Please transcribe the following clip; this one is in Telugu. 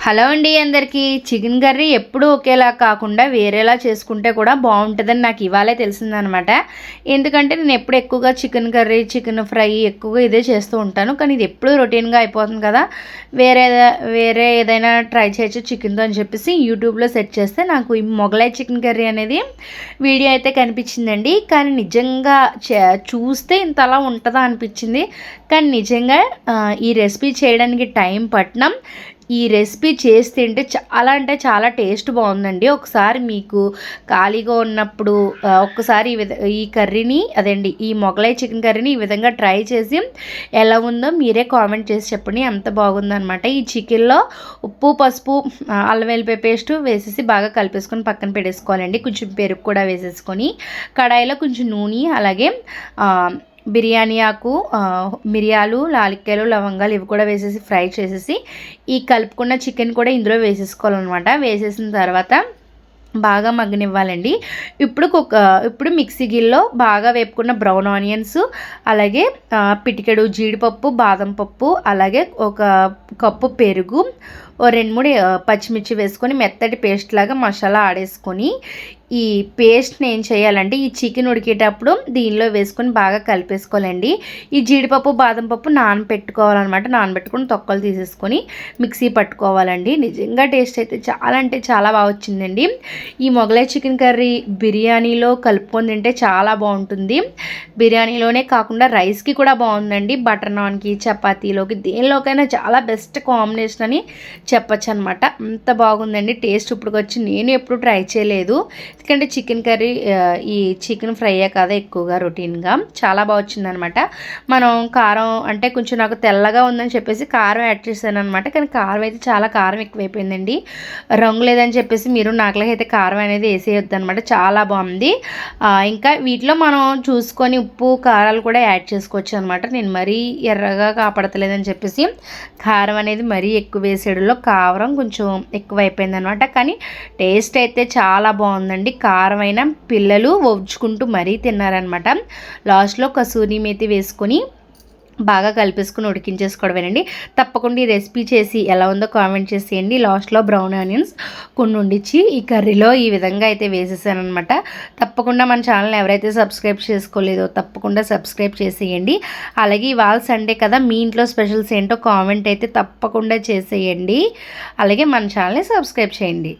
హలో అండి అందరికీ. చికెన్ కర్రీ ఎప్పుడూ ఒకేలా కాకుండా వేరేలా చేసుకుంటే కూడా బాగుంటుందని నాకు ఇవాళే తెలిసిందనమాట. ఎందుకంటే నేను ఎప్పుడు ఎక్కువగా చికెన్ కర్రీ, చికెన్ ఫ్రై ఎక్కువగా ఇదే చేస్తూ ఉంటాను. కానీ ఇది ఎప్పుడు రొటీన్గా అయిపోతుంది కదా, వేరే ఏదైనా ట్రై చేయొచ్చు చికెన్తో అని చెప్పేసి యూట్యూబ్లో సెర్చ్ చేస్తే నాకు ఈ మొగలై చికెన్ కర్రీ అనేది వీడియో అయితే కనిపించిందండి. కానీ నిజంగా చూస్తే ఇంతలా ఉంటుందా అనిపించింది. కానీ నిజంగా ఈ రెసిపీ చేయడానికి టైం పట్టినాం. ఈ రెసిపీ చేసి తింటే చాలా అంటే చాలా టేస్ట్ బాగుందండి. ఒకసారి మీకు ఖాళీగా ఉన్నప్పుడు ఒక్కసారి ఈ కర్రీని అదండి ఈ మొగలై చికెన్ కర్రీని ఈ విధంగా ట్రై చేసి ఎలా ఉందో మీరే కామెంట్ చేసి చెప్పండి. అంత బాగుందనమాట. ఈ చికెన్లో ఉప్పు, పసుపు, అల్లం వెల్లిపాయ పేస్ట్ వేసేసి బాగా కలిపేసుకొని పక్కన పెట్టేసుకోవాలండి. కొంచెం పెరుగు కూడా వేసేసుకొని కడాయిలో కొంచెం నూనె, అలాగే బిర్యానీ ఆకు, మిరియాలు, లాలిక్కాయలు, లవంగాలు ఇవి కూడా వేసేసి ఫ్రై చేసేసి ఈ కలుపుకున్న చికెన్ కూడా ఇందులో వేసేసుకోవాలన్నమాట. వేసేసిన తర్వాత బాగా మగ్గనివ్వాలండి. ఇప్పుడు మిక్సీ గిన్నెలో బాగా వేపుకున్న బ్రౌన్ ఆనియన్స్, అలాగే పిటికెడు జీడిపప్పు, బాదం పప్పు, అలాగే ఒక కప్పు పెరుగు, ఓ 2-3 పచ్చిమిర్చి వేసుకొని మెత్తటి పేస్ట్ లాగా మసాలా ఆడేసుకొని ఈ పేస్ట్ని ఏం చేయాలంటే ఈ చికెన్ ఉడికేటప్పుడు దీనిలో వేసుకొని బాగా కలిపేసుకోవాలండి. ఈ జీడిపప్పు, బాదం పప్పు నానబెట్టుకోవాలన్నమాట. నానబెట్టుకుని తొక్కలు తీసేసుకొని మిక్సీ పట్టుకోవాలండి. నిజంగా టేస్ట్ అయితే చాలా అంటే చాలా బాగా వచ్చిందండి. ఈ మొగలై చికెన్ కర్రీ బిర్యానీలో కలుపుకొని తింటే చాలా బాగుంటుంది. బిర్యానీలోనే కాకుండా రైస్కి కూడా బాగుందండి. బటర్ నాన్కి, చపాతీలోకి, దేనిలోకైనా చాలా బెస్ట్ కాంబినేషన్ అని చెప్పచ్చు అనమాట. అంత బాగుందండి టేస్ట్. ఇప్పటికొచ్చి నేను ఎప్పుడు ట్రై చేయలేదు, ఎందుకంటే చికెన్ కర్రీ ఈ చికెన్ ఫ్రైయే కదా ఎక్కువగా రొటీన్గా. చాలా బాగా వచ్చిందనమాట. మనం కారం అంటే కొంచెం నాకు తెల్లగా ఉందని చెప్పేసి కారం యాడ్ చేశాను అనమాట. కానీ కారం అయితే చాలా కారం ఎక్కువైపోయిందండి. రంగు లేదని చెప్పేసి మీరు నాకులాగా అయితే కారం అనేది వేసేయొద్దు అనమాట. చాలా బాగుంది. ఇంకా వీటిలో మనం చూసుకొని ఉప్పు, కారాలు కూడా యాడ్ చేసుకోవచ్చు అనమాట. నేను మరీ ఎర్రగా కాపాడతలేదని చెప్పేసి కారం అనేది మరీ ఎక్కువ వేసేయడంలో కారం కొంచెం ఎక్కువైపోయింది అనమాట. కానీ టేస్ట్ అయితే చాలా బాగుందండి. కారమైన పిల్లలు ఒడ్చుకుంటూ మరీ తిన్నారనమాట. లాస్ట్లో కసూరి మేతి వేసుకొని బాగా కలిపేసుకుని ఉడికించేసుకోవడమేనండి. తప్పకుండా ఈ రెసిపీ చేసి ఎలా ఉందో కామెంట్ చేసేయండి. లాస్ట్లో బ్రౌన్ ఆనియన్స్ కొన్ని ఉండిచ్చి ఈ కర్రీలో ఈ విధంగా అయితే వేసేసానమాట. తప్పకుండా మన ఛానల్ ఎవరైతే సబ్స్క్రైబ్ చేసుకోలేదో తప్పకుండా సబ్స్క్రైబ్ చేసేయండి. అలాగే ఇవాళ సండే కదా, మీ ఇంట్లో స్పెషల్స్ ఏంటో కామెంట్ అయితే తప్పకుండా చేసేయండి. అలాగే మన ఛానల్ని సబ్స్క్రైబ్ చేయండి.